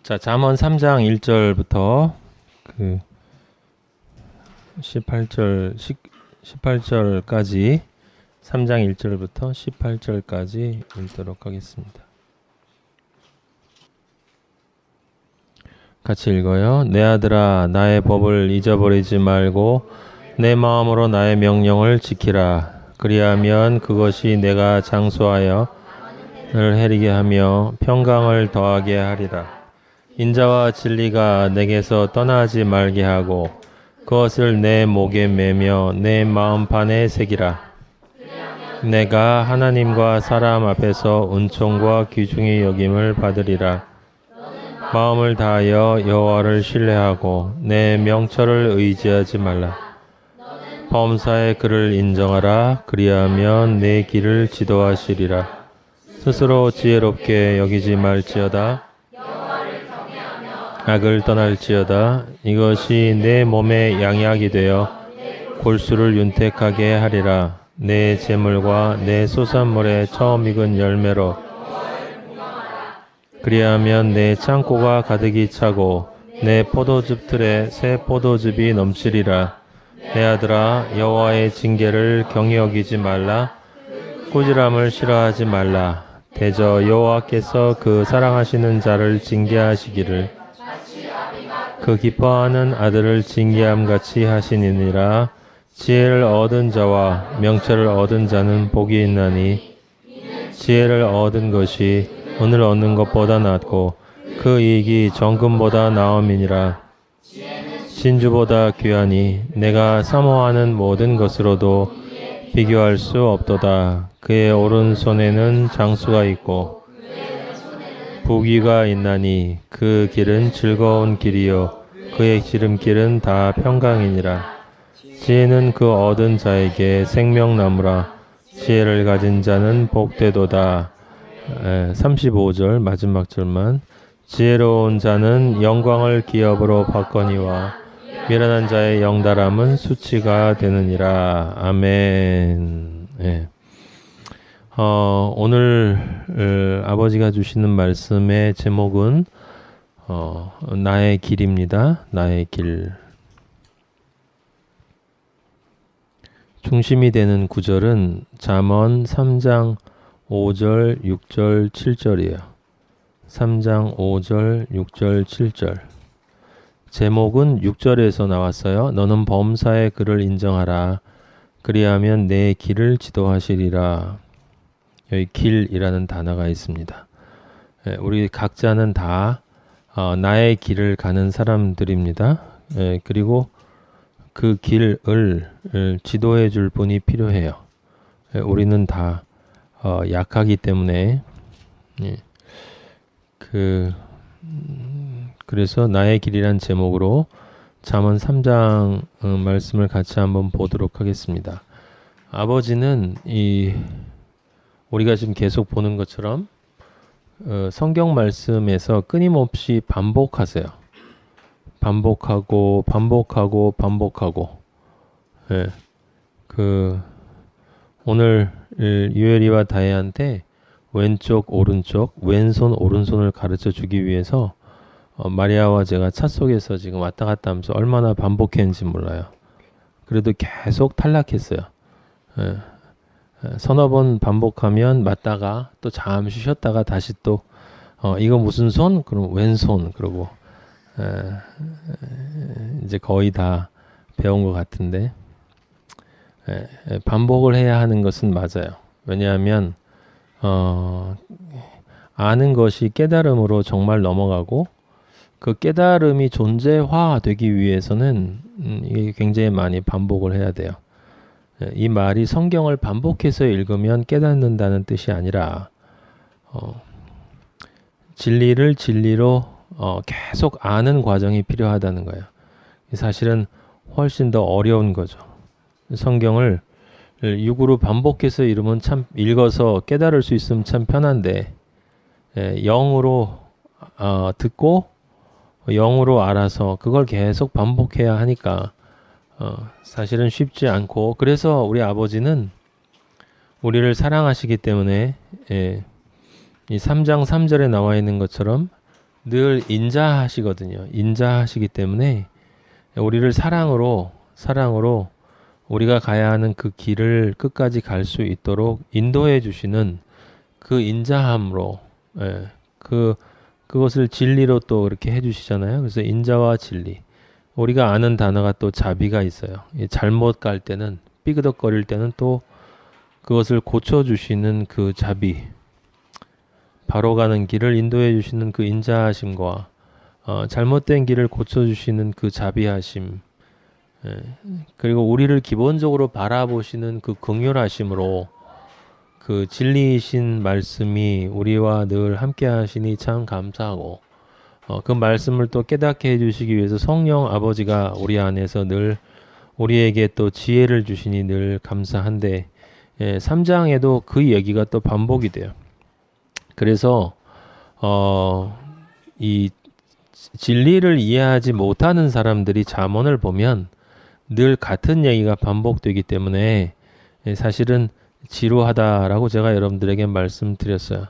자, 잠언 3장 1절부터 그 18절까지 3장 1절부터 18절까지 읽도록 하겠습니다. 같이 읽어요. 내 아들아, 나의 법을 잊어버리지 말고 내 마음으로 나의 명령을 지키라. 그리하면 그것이 내가 장수하여 너를 해리게 하며 평강을 더하게 하리라. 인자와 진리가 내게서 떠나지 말게 하고 그것을 내 목에 매며 내 마음판에 새기라. 내가 하나님과 사람 앞에서 은총과 귀중히 여김을 받으리라. 마음을 다하여 여호와를 신뢰하고 내 명철을 의지하지 말라. 범사의 그를 인정하라. 그리하면 내 길을 지도하시리라. 스스로 지혜롭게 여기지 말지어다. 악을 떠날지어다. 이것이 내 몸에 양약이 되어 골수를 윤택하게 하리라. 내 재물과 내 소산물의 처음 익은 열매로 그리하면 내 창고가 가득히 차고 내 포도즙 틀에 새 포도즙이 넘치리라. 내 아들아, 여호와의 징계를 경히 여기지 말라. 꾸지람을 싫어하지 말라. 대저 여호와께서 그 사랑하시는 자를 징계하시기를 그 기뻐하는 아들을 징계함같이 하시니라. 지혜를 얻은 자와 명철을 얻은 자는 복이 있나니 지혜를 얻은 것이 은을 얻는 것보다 낫고 그 이익이 정금보다 나음이니라. 진주보다 귀하니 내가 사모하는 모든 것으로도 비교할 수 없도다. 그의 오른손에는 장수가 있고 부귀가 있나니 그 길은 즐거운 길이요 그의 지름길은 다 평강이니라. 지혜는 그 얻은 자에게 생명나무라. 지혜를 가진 자는 복되도다. 35절 마지막 절만. 지혜로운 자는 영광을 기업으로 받거니와 미련한 자의 영달함은 수치가 되느니라. 아멘. 예. 오늘 아버지가 주시는 말씀의 제목은 나의 길입니다. 나의 길. 중심이 되는 구절은 잠언 3장 5절, 6절, 7절이에요. 3장 5절, 6절, 7절. 제목은 6절에서 나왔어요. 너는 범사의 그를 인정하라. 그리하면 내 길을 지도하시리라. 여기 길이라는 단어가 있습니다. 우리 각자는 다 나의 길을 가는 사람들입니다. 그리고 그 길을 지도해 줄 분이 필요해요. 우리는 다 약하기 때문에 그래서 나의 길이란 제목으로 잠언 3장 말씀을 같이 한번 보도록 하겠습니다. 아버지는 우리가 지금 계속 보는 것처럼 성경 말씀에서 끊임없이 반복하세요. 반복하고 오늘 유엘이와 다혜한테 왼쪽 오른쪽 왼손 오른손을 가르쳐 주기 위해서 마리아와 제가 차 속에서 지금 왔다 갔다 하면서 얼마나 반복했는지 몰라요. 그래도 계속 탈락했어요. 서너 번 반복하면 맞다가 또 잠시 쉬었다가 다시 또 이거 무슨 손? 그럼 왼손. 그러고 이제 거의 다 배운 것 같은데 반복을 해야 하는 것은 맞아요. 왜냐하면 아는 것이 깨달음으로 정말 넘어가고 그 깨달음이 존재화되기 위해서는 이게 굉장히 많이 반복을 해야 돼요. 이 말이 성경을 반복해서 읽으면 깨닫는다는 뜻이 아니라 진리를 진리로 계속 아는 과정이 필요하다는 거예요. 사실은 훨씬 더 어려운 거죠. 성경을 육으로 반복해서 읽어서 깨달을 수 있으면 참 편한데 영으로 듣고 영으로 알아서 그걸 계속 반복해야 하니까 사실은 쉽지 않고, 그래서 우리 아버지는 우리를 사랑하시기 때문에 이 3장 3절에 나와 있는 것처럼 늘 인자하시거든요. 인자하시기 때문에 우리를 사랑으로 우리가 가야 하는 그 길을 끝까지 갈 수 있도록 인도해 주시는 그 인자함으로, 예, 그것을 진리로 또 그렇게 해 주시잖아요. 그래서 인자와 진리. 우리가 아는 단어가 또 자비가 있어요. 잘못 갈 때는, 삐그덕거릴 때는 또 그것을 고쳐주시는 그 자비, 바로 가는 길을 인도해 주시는 그 인자하심과 잘못된 길을 고쳐주시는 그 자비하심, 그리고 우리를 기본적으로 바라보시는 그 긍휼하심으로 그 진리이신 말씀이 우리와 늘 함께 하시니 참 감사하고, 그 말씀을 또 깨닫게 해주시기 위해서 성령 아버지가 우리 안에서 늘 우리에게 또 지혜를 주시니 늘 감사한데, 3장에도 그 얘기가 또 반복이 돼요. 그래서 이 진리를 이해하지 못하는 사람들이 잠언을 보면 늘 같은 얘기가 반복되기 때문에 사실은 지루하다라고 제가 여러분들에게 말씀드렸어요.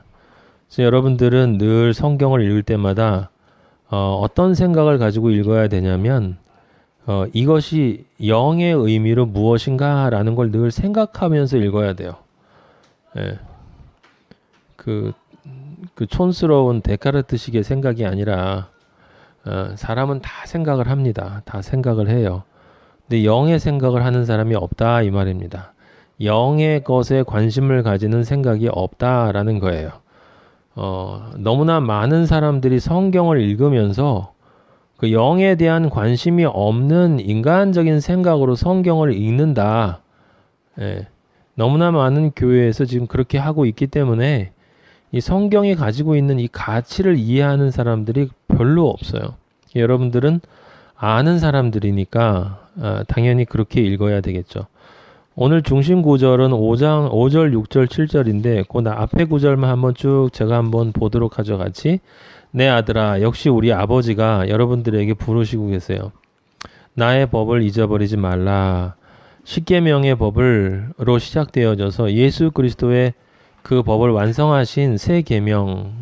그래서 여러분들은 늘 성경을 읽을 때마다 어떤 생각을 가지고 읽어야 되냐면 이것이 영의 의미로 무엇인가 라는 걸 늘 생각하면서 읽어야 돼요. 예. 그 촌스러운 데카르트식의 생각이 아니라 사람은 다 생각을 합니다. 다 생각을 해요. 근데 영의 생각을 하는 사람이 없다 이 말입니다. 영의 것에 관심을 가지는 생각이 없다라는 거예요. 너무나 많은 사람들이 성경을 읽으면서 그 영에 대한 관심이 없는 인간적인 생각으로 성경을 읽는다. 너무나 많은 교회에서 지금 그렇게 하고 있기 때문에 이 성경이 가지고 있는 이 가치를 이해하는 사람들이 별로 없어요. 여러분들은 아는 사람들이니까 당연히 그렇게 읽어야 되겠죠. 오늘 중심 구절은 5장 5절, 6절, 7절인데 그 앞에 구절만 한번 쭉 제가 한번 보도록 하죠. 같이. 내 아들아, 역시 우리 아버지가 여러분들에게 부르시고 계세요. 나의 법을 잊어버리지 말라. 십계명의 법으로 시작되어져서 예수 그리스도의 그 법을 완성하신 새 계명,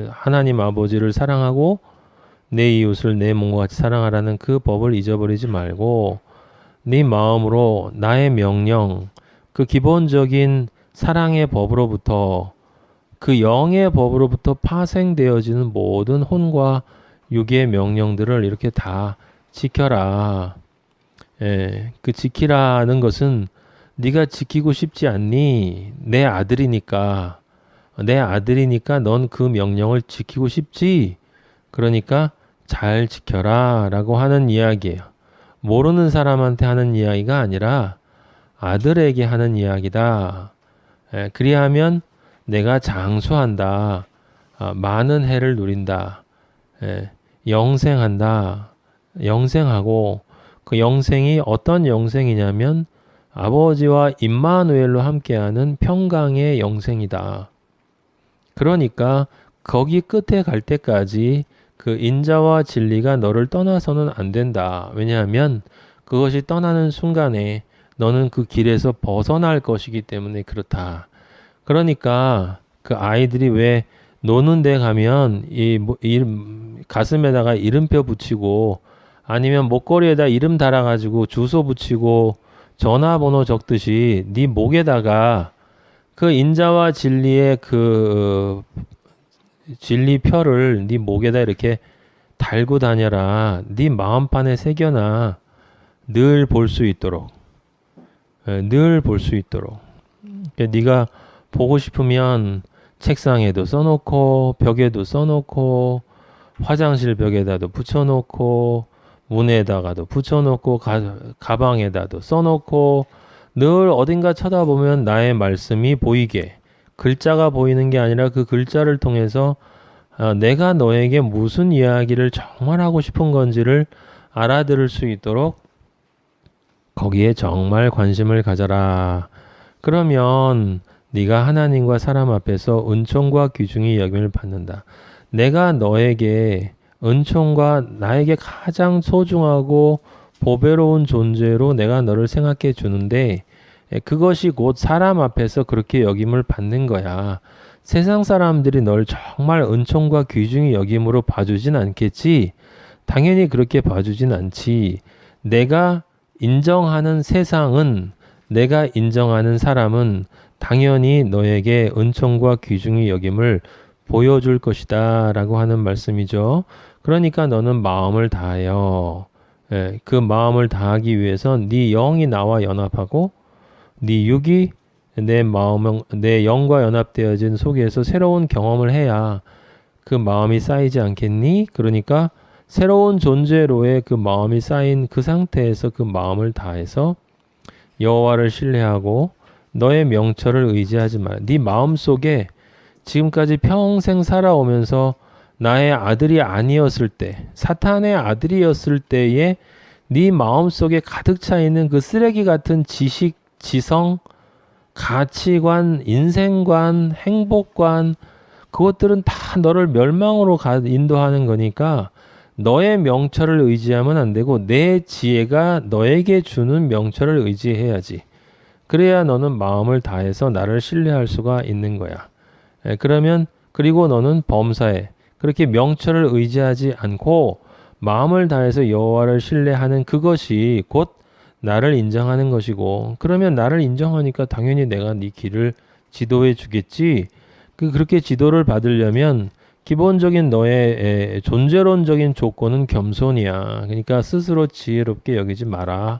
하나님 아버지를 사랑하고 내 이웃을 내 몸과 같이 사랑하라는 그 법을 잊어버리지 말고 네 마음으로 나의 명령, 그 기본적인 사랑의 법으로부터 그 영의 법으로부터 파생되어지는 모든 혼과 육의 명령들을 이렇게 다 지켜라. 그 지키라는 것은 네가 지키고 싶지 않니? 내 아들이니까 넌 그 명령을 지키고 싶지? 그러니까 잘 지켜라 라고 하는 이야기예요. 모르는 사람한테 하는 이야기가 아니라 아들에게 하는 이야기다. 그리하면 내가 장수한다. 많은 해를 누린다. 영생한다. 영생하고 그 영생이 어떤 영생이냐면 아버지와 임마누엘로 함께하는 평강의 영생이다. 그러니까 거기 끝에 갈 때까지 그 인자와 진리가 너를 떠나서는 안 된다. 왜냐하면 그것이 떠나는 순간에 너는 그 길에서 벗어날 것이기 때문에 그렇다. 그러니까 그 아이들이 왜 노는 데 가면 가슴에다가 이름표 붙이고 아니면 목걸이에다 이름 달아가지고 주소 붙이고 전화번호 적듯이 네 목에다가 그 인자와 진리의 그 진리표를 네 목에다 이렇게 달고 다녀라. 네 마음판에 새겨놔. 늘 볼 수 있도록. 늘 볼 수 있도록. 그러니까 네가 보고 싶으면 책상에도 써놓고 벽에도 써놓고 화장실 벽에다도 붙여놓고 문에다가도 붙여놓고 가방에다도 써놓고 늘 어딘가 쳐다보면 나의 말씀이 보이게, 글자가 보이는 게 아니라 그 글자를 통해서 내가 너에게 무슨 이야기를 정말 하고 싶은 건지를 알아들을 수 있도록 거기에 정말 관심을 가져라. 그러면 네가 하나님과 사람 앞에서 은총과 귀중히 여김을 받는다. 내가 너에게 은총과 나에게 가장 소중하고 보배로운 존재로 내가 너를 생각해 주는데 그것이 곧 사람 앞에서 그렇게 여김을 받는 거야. 세상 사람들이 널 정말 은총과 귀중히 여김으로 봐주진 않겠지. 당연히 그렇게 봐주진 않지. 내가 인정하는 세상은, 내가 인정하는 사람은 당연히 너에게 은총과 귀중히 여김을 보여줄 것이다 라고 하는 말씀이죠. 그러니까 너는 마음을 다하여, 그 마음을 다하기 위해선 네 영이 나와 연합하고 네 육이 내 마음, 내 영과 연합되어진 속에서 새로운 경험을 해야 그 마음이 쌓이지 않겠니? 그러니까 새로운 존재로의 그 마음이 쌓인 그 상태에서 그 마음을 다해서 여호와를 신뢰하고 너의 명철을 의지하지 마라. 네 마음속에 지금까지 평생 살아오면서 나의 아들이 아니었을 때, 사탄의 아들이었을 때에 네 마음속에 가득 차 있는 그 쓰레기 같은 지식, 지성, 가치관, 인생관, 행복관, 그것들은 다 너를 멸망으로 인도하는 거니까 너의 명철을 의지하면 안 되고 내 지혜가 너에게 주는 명철을 의지해야지. 그래야 너는 마음을 다해서 나를 신뢰할 수가 있는 거야. 그러면 그리고 너는 범사에 그렇게 명철을 의지하지 않고 마음을 다해서 여호와를 신뢰하는 그것이 곧 나를 인정하는 것이고, 그러면 나를 인정하니까 당연히 내가 네 길을 지도해 주겠지. 그렇게 지도를 받으려면 기본적인 너의 존재론적인 조건은 겸손이야. 그러니까 스스로 지혜롭게 여기지 마라.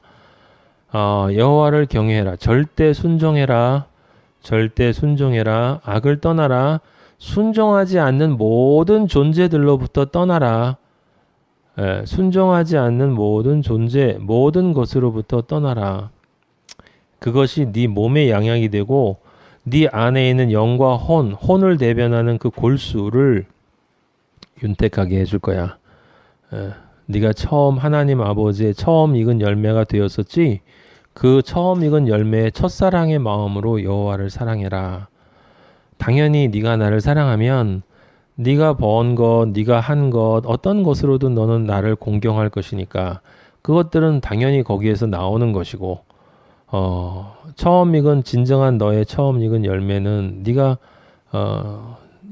여호와를 경외해라. 절대 순종해라. 절대 순종해라. 악을 떠나라. 순종하지 않는 모든 존재들로부터 떠나라. 순종하지 않는 모든 존재, 모든 것으로부터 떠나라. 그것이 네 몸의 양약이 되고 네 안에 있는 영과 혼을 대변하는 그 골수를 윤택하게 해줄 거야. 네가 처음 하나님 아버지의 처음 익은 열매가 되었었지. 그 처음 익은 열매의 첫사랑의 마음으로 여호와를 사랑해라. 당연히 네가 나를 사랑하면 네가 번 것, 네가 한 것, 어떤 것으로든 너는 나를 공경할 것이니까 그것들은 당연히 거기에서 나오는 것이고, 처음 익은 진정한 너의 처음 익은 열매는 네가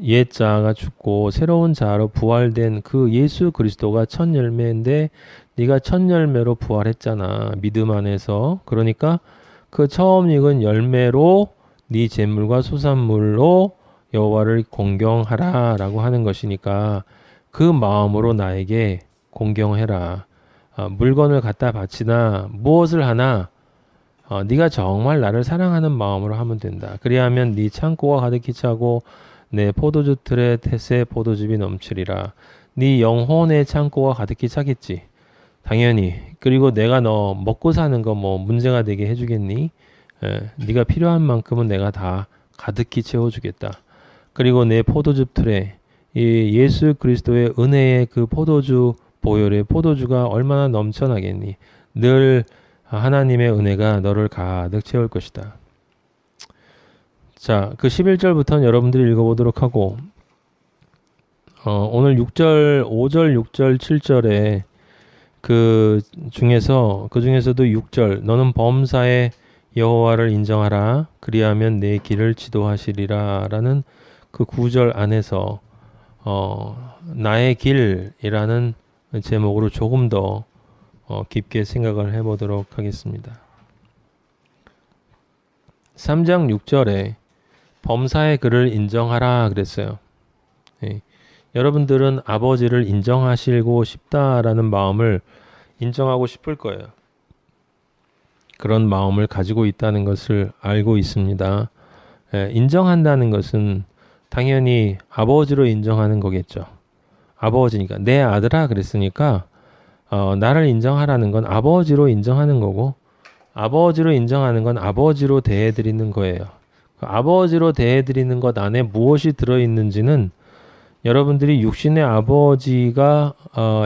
옛 자아가 죽고 새로운 자아로 부활된 그 예수 그리스도가 첫 열매인데 네가 첫 열매로 부활했잖아. 믿음 안에서. 그러니까 그 처음 익은 열매로 네 재물과 소산물로 여호와를 공경하라 라고 하는 것이니까 그 마음으로 나에게 공경해라. 물건을 갖다 바치나 무엇을 하나 네가 정말 나를 사랑하는 마음으로 하면 된다. 그리하면 네 창고가 가득히 차고 내 포도주 틀에 새 포도즙이 넘치리라. 네 영혼의 창고가 가득히 차겠지. 당연히. 그리고 내가 너 먹고 사는 거 뭐 문제가 되게 해주겠니? 네가 필요한 만큼은 내가 다 가득히 채워주겠다. 그리고 내 포도즙 틀에 이 예수 그리스도의 은혜의 그 포도주 보혈의 포도주가 얼마나 넘쳐나겠니? 늘 하나님의 은혜가 너를 가득 채울 것이다. 자, 그 11절부터는 여러분들이 읽어보도록 하고, 오늘 6절, 5절, 6절, 7절에 그 중에서도 6절, 너는 범사에 여호와를 인정하라. 그리하면 내 길을 지도하시리라. 라는 그 9절 안에서 나의 길이라는 제목으로 조금 더 깊게 생각을 해보도록 하겠습니다. 3장 6절에 범사의 그를 인정하라 그랬어요. 여러분들은 아버지를 인정하시고 싶다라는 마음을 인정하고 싶을 거예요. 그런 마음을 가지고 있다는 것을 알고 있습니다. 인정한다는 것은 당연히 아버지로 인정하는 거겠죠. 아버지니까 내 아들아 그랬으니까 나를 인정하라는 건 아버지로 인정하는 거고, 아버지로 인정하는 건 아버지로 대해드리는 거예요. 아버지로 대해드리는 것 안에 무엇이 들어있는지는 여러분들이 육신의 아버지가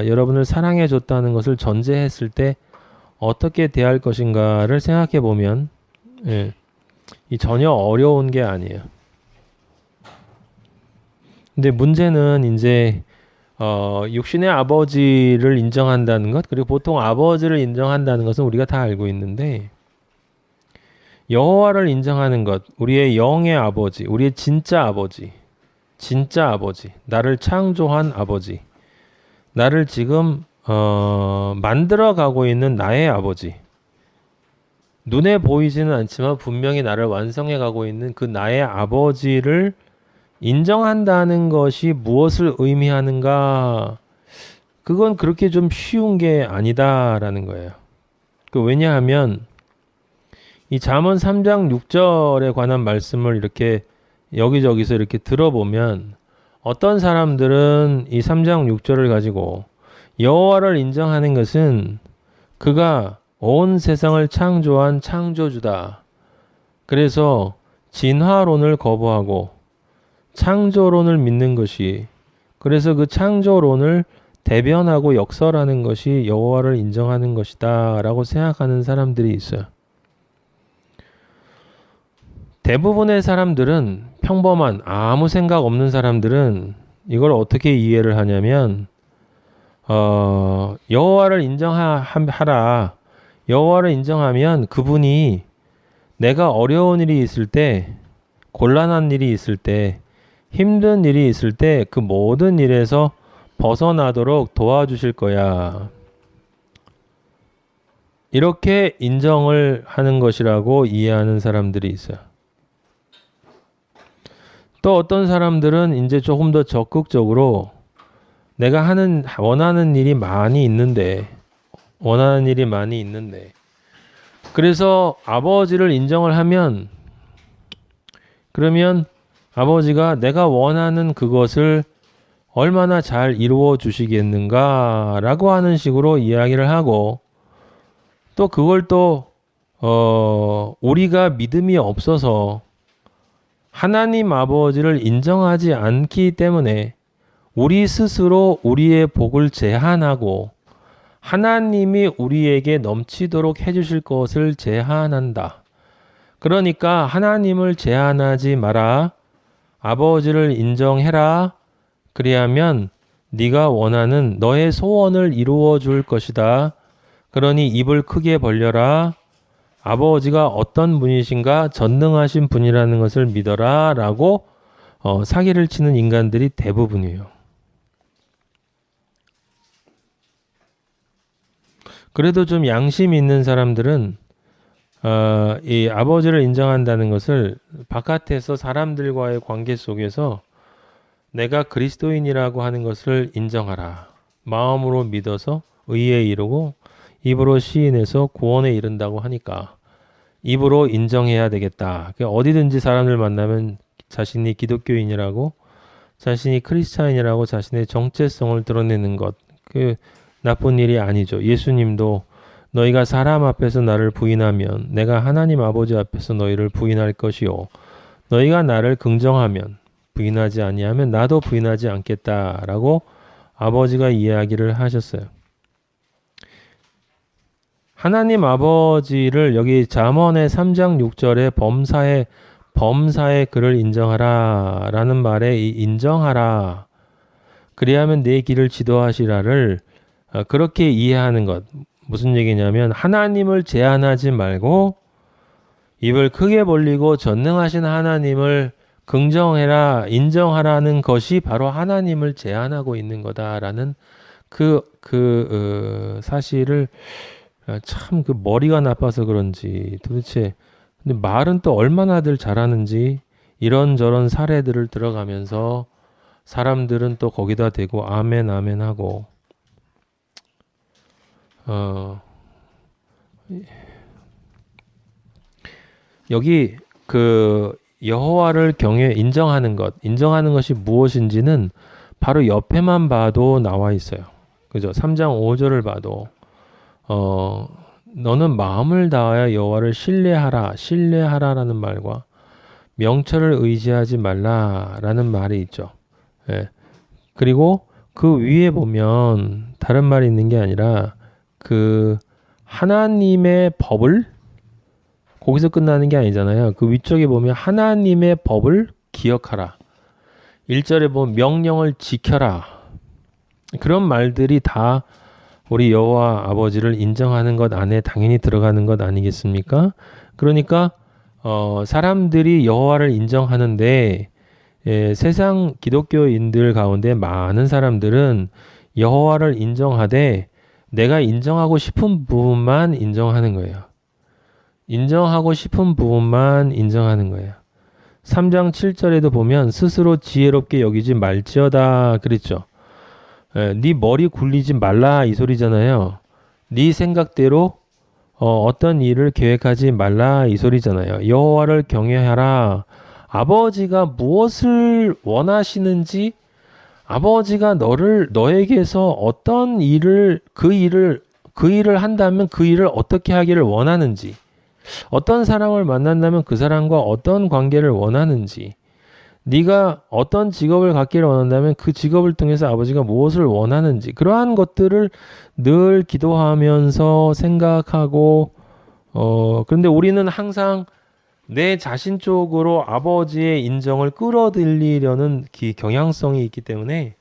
여러분을 사랑해 줬다는 것을 전제했을 때 어떻게 대할 것인가를 생각해 보면 이 전혀 어려운 게 아니에요. 근데 문제는 이제 육신의 아버지를 인정한다는 것, 그리고 보통 아버지를 인정한다는 것은 우리가 다 알고 있는데, 여호와를 인정하는 것, 우리의 영의 아버지, 우리의 진짜 아버지, 진짜 아버지, 나를 창조한 아버지, 나를 지금 만들어 가고 있는 나의 아버지, 눈에 보이지는 않지만 분명히 나를 완성해 가고 있는 그 나의 아버지를 인정한다는 것이 무엇을 의미하는가? 그건 그렇게 좀 쉬운 게 아니다라는 거예요. 왜냐하면 이 잠언 3장 6절에 관한 말씀을 이렇게 여기저기서 이렇게 들어보면 어떤 사람들은 이 3장 6절을 가지고 여호와를 인정하는 것은 그가 온 세상을 창조한 창조주다. 그래서 진화론을 거부하고 창조론을 믿는 것이, 그래서 그 창조론을 대변하고 역설하는 것이 여호와를 인정하는 것이다 라고 생각하는 사람들이 있어요. 대부분의 사람들은, 평범한 아무 생각 없는 사람들은 이걸 어떻게 이해를 하냐면 여호와를 인정하라. 여호와를 인정하면 그분이 내가 어려운 일이 있을 때, 곤란한 일이 있을 때, 힘든 일이 있을 때 그 모든 일에서 벗어나도록 도와주실 거야. 이렇게 인정을 하는 것이라고 이해하는 사람들이 있어요. 또 어떤 사람들은 이제 조금 더 적극적으로 내가 원하는 일이 많이 있는데, 그래서 아버지를 인정을 하면, 그러면 아버지가 내가 원하는 그것을 얼마나 잘 이루어 주시겠는가 라고 하는 식으로 이야기를 하고, 또 그걸 또 우리가 믿음이 없어서 하나님 아버지를 인정하지 않기 때문에 우리 스스로 우리의 복을 제한하고 하나님이 우리에게 넘치도록 해주실 것을 제한한다. 그러니까 하나님을 제한하지 마라. 아버지를 인정해라. 그리하면 네가 원하는 너의 소원을 이루어 줄 것이다. 그러니 입을 크게 벌려라. 아버지가 어떤 분이신가? 전능하신 분이라는 것을 믿어라 라고 사기를 치는 인간들이 대부분이에요. 그래도 좀 양심 있는 사람들은 이 아버지를 인정한다는 것을 바깥에서 사람들과의 관계 속에서 내가 그리스도인이라고 하는 것을 인정하라. 마음으로 믿어서 의에 이르고 입으로 시인해서 구원에 이른다고 하니까 입으로 인정해야 되겠다. 어디든지 사람들 만나면 자신이 기독교인이라고, 자신이 크리스찬이라고 자신의 정체성을 드러내는 것, 그 나쁜 일이 아니죠. 예수님도 너희가 사람 앞에서 나를 부인하면 내가 하나님 아버지 앞에서 너희를 부인할 것이요, 너희가 나를 긍정하면, 부인하지 아니하면 나도 부인하지 않겠다라고 아버지가 이야기를 하셨어요. 하나님 아버지를 여기 잠언의 3장 6절에 범사의 그를 인정하라 라는 말에 이 인정하라, 그리하면 내 길을 지도하시라를 그렇게 이해하는 것. 무슨 얘기냐면 하나님을 제한하지 말고 입을 크게 벌리고 전능하신 하나님을 긍정해라, 인정하라는 것이 바로 하나님을 제한하고 있는 거다라는 사실을, 참 그 머리가 나빠서 그런지 도대체, 근데 말은 또 얼마나들 잘하는지 이런저런 사례들을 들어가면서 사람들은 또 거기다 대고 아멘 아멘 하고, 여기 그 여호와를 인정하는 것이 무엇인지는 바로 옆에만 봐도 나와 있어요. 그죠? 3장 5절을 봐도 너는 마음을 다하여 여호와를 신뢰하라라는 말과 명철을 의지하지 말라라는 말이 있죠. 예. 그리고 그 위에 보면 다른 말이 있는 게 아니라 그 하나님의 법을, 거기서 끝나는 게 아니잖아요. 그 위쪽에 보면 하나님의 법을 기억하라. 1절에 보면 명령을 지켜라. 그런 말들이 다 우리 여호와 아버지를 인정하는 것 안에 당연히 들어가는 것 아니겠습니까? 그러니까 사람들이 여호와를 인정하는데 세상 기독교인들 가운데 많은 사람들은 여호와를 인정하되 내가 인정하고 싶은 부분만 인정하는 거예요. 인정하고 싶은 부분만 인정하는 거예요. 3장 7절에도 보면 스스로 지혜롭게 여기지 말지어다 그랬죠. 네 머리 굴리지 말라 이 소리잖아요. 네 생각대로 어떤 일을 계획하지 말라 이 소리잖아요. 여호와를 경외하라. 아버지가 무엇을 원하시는지, 아버지가 너에게서 어떤 일을 그 일을 한다면 그 일을 어떻게 하기를 원하는지, 어떤 사람을 만난다면 그 사람과 어떤 관계를 원하는지, 네가 어떤 직업을 갖기를 원한다면 그 직업을 통해서 아버지가 무엇을 원하는지, 그러한 것들을 늘 기도하면서 생각하고 그런데 우리는 항상 내 자신 쪽으로 아버지의 인정을 끌어들이려는 경향성이 있기 때문에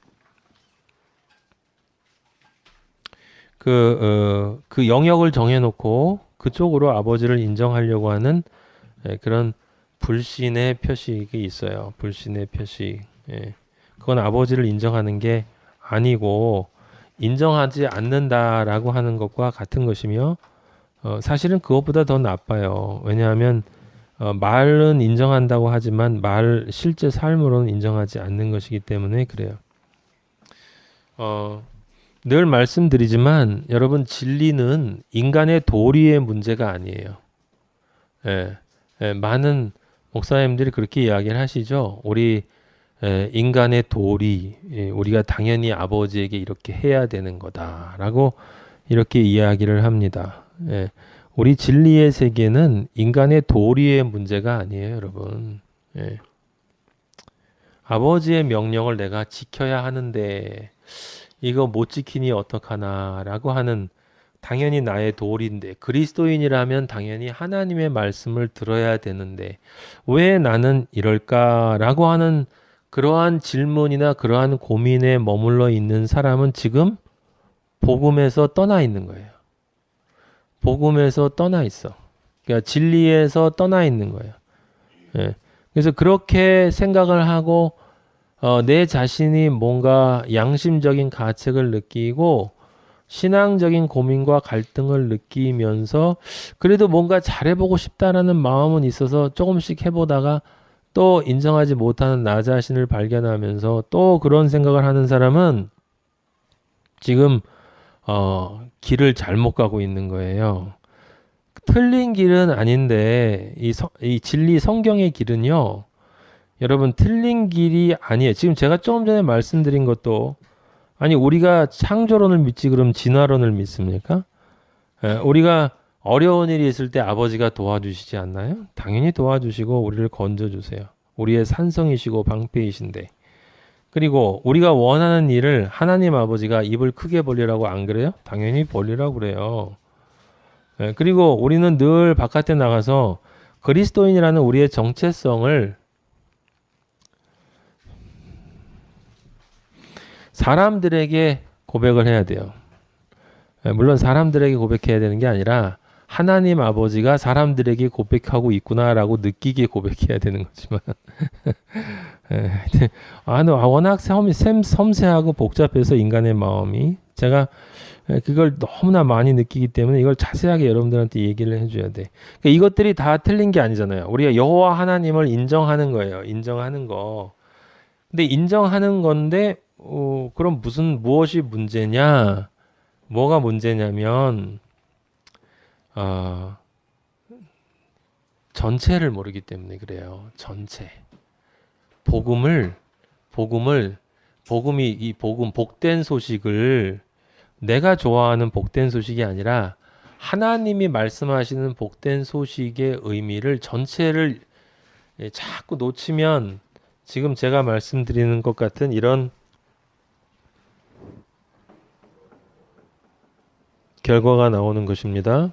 그 영역을 정해놓고 그쪽으로 아버지를 인정하려고 하는 그런 불신의 표식이 있어요. 불신의 표식. 그건 아버지를 인정하는 게 아니고 인정하지 않는다라고 하는 것과 같은 것이며 사실은 그것보다 더 나빠요. 왜냐하면 말은 인정한다고 하지만 실제 삶으로는 인정하지 않는 것이기 때문에 그래요. 늘 말씀드리지만 여러분 진리는 인간의 도리의 문제가 아니에요. 많은 목사님들이 그렇게 이야기를 하시죠. 우리 인간의 도리, 우리가 당연히 아버지에게 이렇게 해야 되는 거다라고 이렇게 이야기를 합니다. 우리 진리의 세계는 인간의 도리의 문제가 아니에요, 여러분. 아버지의 명령을 내가 지켜야 하는데 이거 못 지키니 어떡하나라고 하는 당연히 나의 도리인데 그리스도인이라면 당연히 하나님의 말씀을 들어야 되는데 왜 나는 이럴까라고 하는 그러한 질문이나 그러한 고민에 머물러 있는 사람은 지금 복음에서 떠나 있는 거예요. 복음에서 떠나 있어. 그러니까 진리에서 떠나 있는 거예요. 그래서 그렇게 생각을 하고 내 자신이 뭔가 양심적인 가책을 느끼고 신앙적인 고민과 갈등을 느끼면서 그래도 뭔가 잘해보고 싶다라는 마음은 있어서 조금씩 해보다가 또 인정하지 못하는 나 자신을 발견하면서 또 그런 생각을 하는 사람은 지금 길을 잘못 가고 있는 거예요. 틀린 길은 아닌데 이 진리 성경의 길은요. 여러분 틀린 길이 아니에요. 지금 제가 조금 전에 말씀드린 것도 아니 우리가 창조론을 믿지 그럼 진화론을 믿습니까? 우리가 어려운 일이 있을 때 아버지가 도와주시지 않나요? 당연히 도와주시고 우리를 건져주세요. 우리의 산성이시고 방패이신데 그리고 우리가 원하는 일을 하나님 아버지가 입을 크게 벌리라고 안 그래요? 당연히 벌리라고 그래요. 그리고 우리는 늘 바깥에 나가서 그리스도인이라는 우리의 정체성을 사람들에게 고백을 해야 돼요. 물론 사람들에게 고백해야 되는 게 아니라 하나님 아버지가 사람들에게 고백하고 있구나라고 느끼게 고백해야 되는 거지만 워낙 섬세하고 복잡해서 인간의 마음이 제가 그걸 너무나 많이 느끼기 때문에 이걸 자세하게 여러분들한테 얘기를 해줘야 돼. 그러니까 이것들이 다 틀린 게 아니잖아요. 우리가 여호와 하나님을 인정하는 거예요. 인정하는 거. 근데 인정하는 건데 그럼 무엇이 문제냐? 뭐가 문제냐면 전체를 모르기 때문에 그래요. 전체. 복음이 이 복음 복된 소식을 내가 좋아하는 복된 소식이 아니라 하나님이 말씀하시는 복된 소식의 의미를 전체를 자꾸 놓치면 지금 제가 말씀드리는 것 같은 이런 결과가 나오는 것입니다.